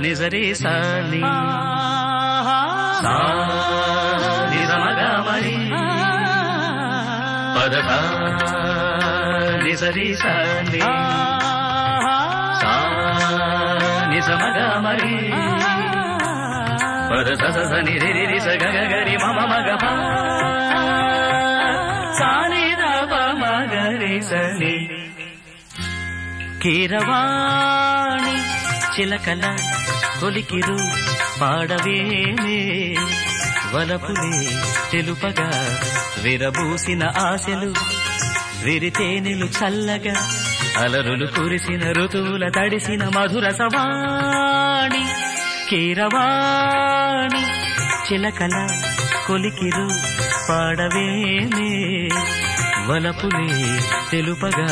నిజరి సాని సా నిజమగమరి పదప నిజరి సాని సా నిజమగమరి పద స ని రి రి స గ గ రి మ మ గ ప సా ని ద ప మ గ రి స ని కీరవాణి చిలకల కొలికిరు పాడవేనే వలపులే తెలుపగా విరబూసిన ఆశలు విరితేనెలు చల్లగా అలరులు కురిసిన ఋతువుల తడిసిన మధుర సవాణి కీరవాణి చిలకల కొలికిరు పాడవేనే వలపులే తెలుపగా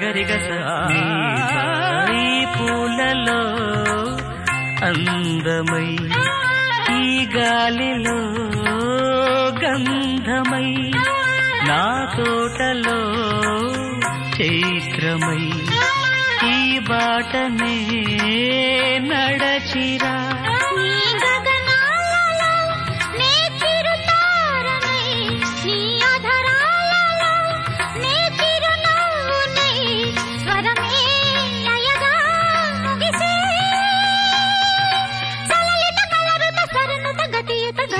గరిగ ఈ పూలలో అందమై ఈ గాలిలో గంధమై నా తోటలో చైత్రమై ఈ బాటనే నడచిరా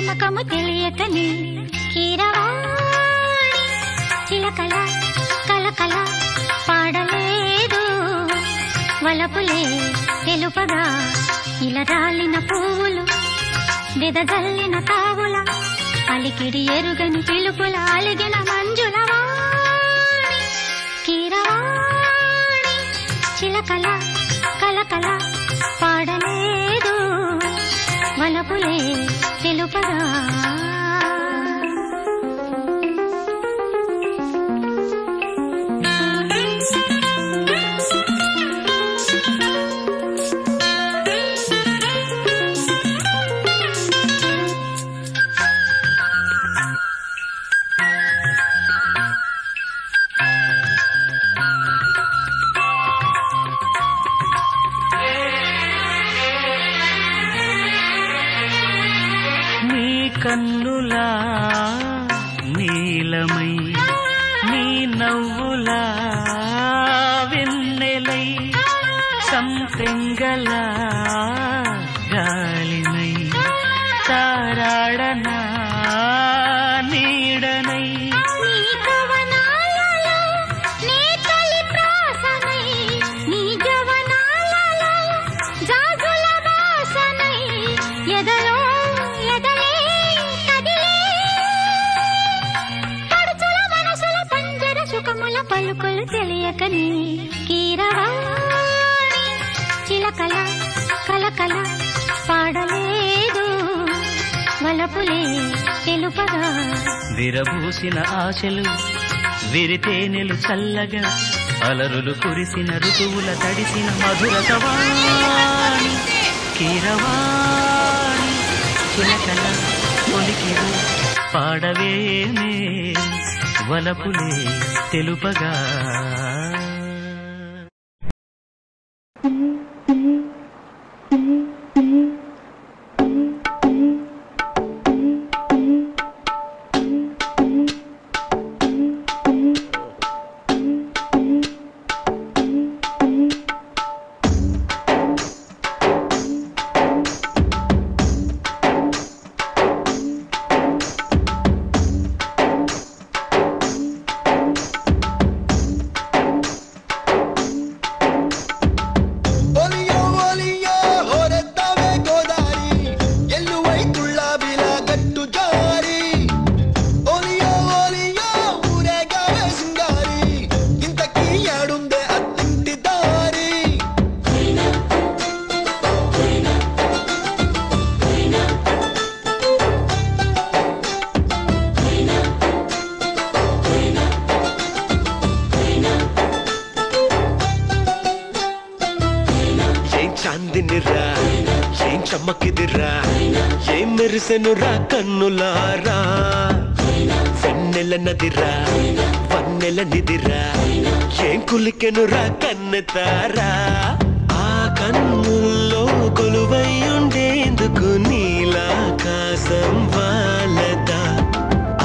గమకము తెలియకని కీరవాణి చిలకల కలకల పాడలేదు వలపులే తెలుపగా ఇలా రాలిన పువ్వులు వెదజల్లిన తావుల అలికిడి ఎరుగని పిలుపుల అలిగిన మంజుల వాణి కీరవాణి చిలకల కలకల పాడలేదు వలపులే తెలుపగా కన్నులా నీలమై నీ నవ్వులా వెన్నెలై సంపెంగల గాలినై తారాడనా నీడనై పలుకులు తెలియకని కీరవాణి చిలకల కలకల పాడలేదు వలపులే తెలుపగా విరబూసిన ఆశలు విరితేనెలు చల్లగా అలరులు కురిసిన ఋతువుల తడిసిన మధుర సవాణి కీరవాణి చిలకల కొలికిరు పాడవేనే వలపులే తెలుపగా చాందినిరా ఏం చమ్మకిదిరా ఏం మెరిసెనురా కన్నులారా వెన్నెల నదిరా వన్నెల నిదిరా ఏం కులికెనురా కన్నెతారా ఆ కన్నుల్లో కొలువై ఉండేందుకు నీలాకాశం వాలదా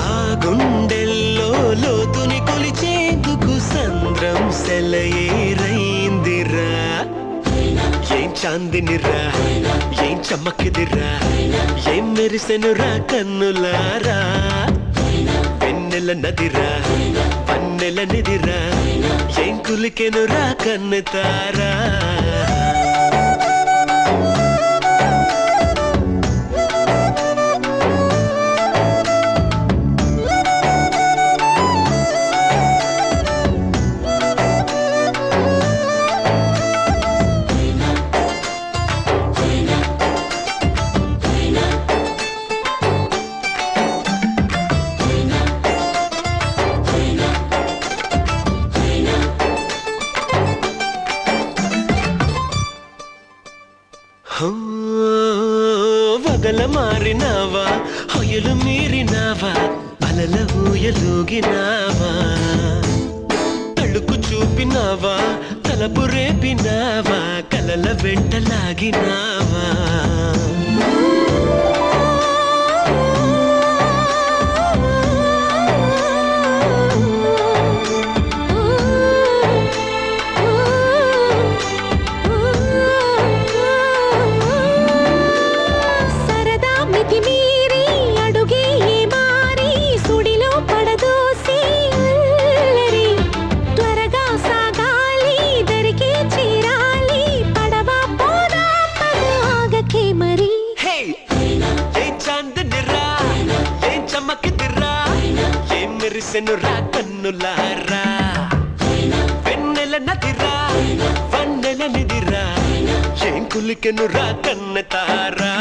ఆ గుండెల్లో లోతుని కొలిచేందుకు సంద్రం సెలయేరైందిరా ఏం చాందినిరా ఏం చమ్మకిదిరా ఏం మెరిసెనురా కన్నులారా వెన్నెల నదిరా పన్నెల నిదిరా ఏం కులికెనురా కన్నెతారా వగల మారినావా హొయలు మీరినావా అలల ఊయలూగినావా తడుకు చూపినావా తలపు రేపినావా కలల వెంటలాగినావా మెరిసెనురా కన్నులారా వెన్నెల నదిరా వన్నెల నిదిరా ఏం కులికెనురా కన్నెతారా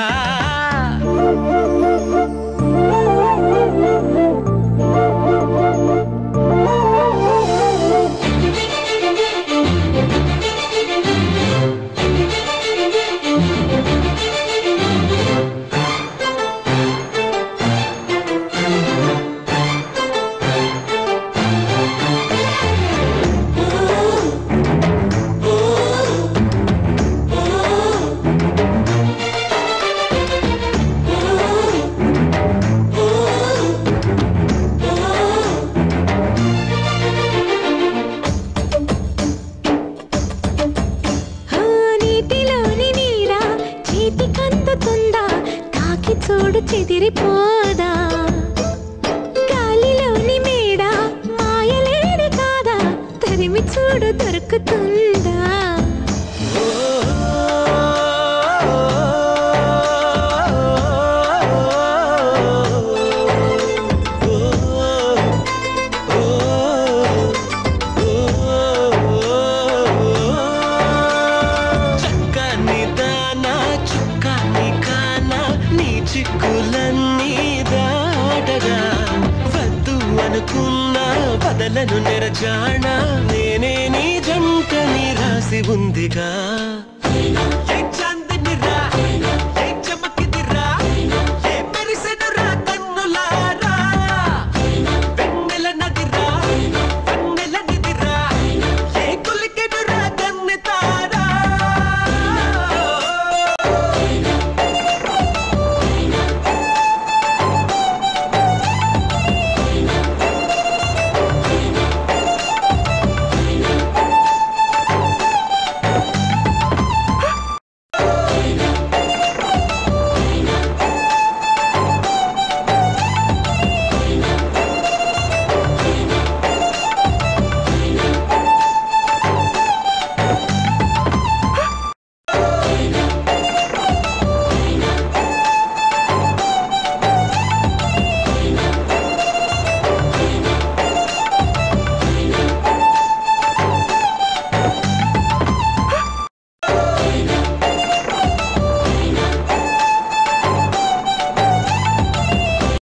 చూడు చెదిరిపోదా గాలిలోని మేడ మాయలేని కాదా తరిమి చూడు దొరుకుతుందా బదలను నెరజాణ నేనే నీ జంటని రాసి ఉందిగా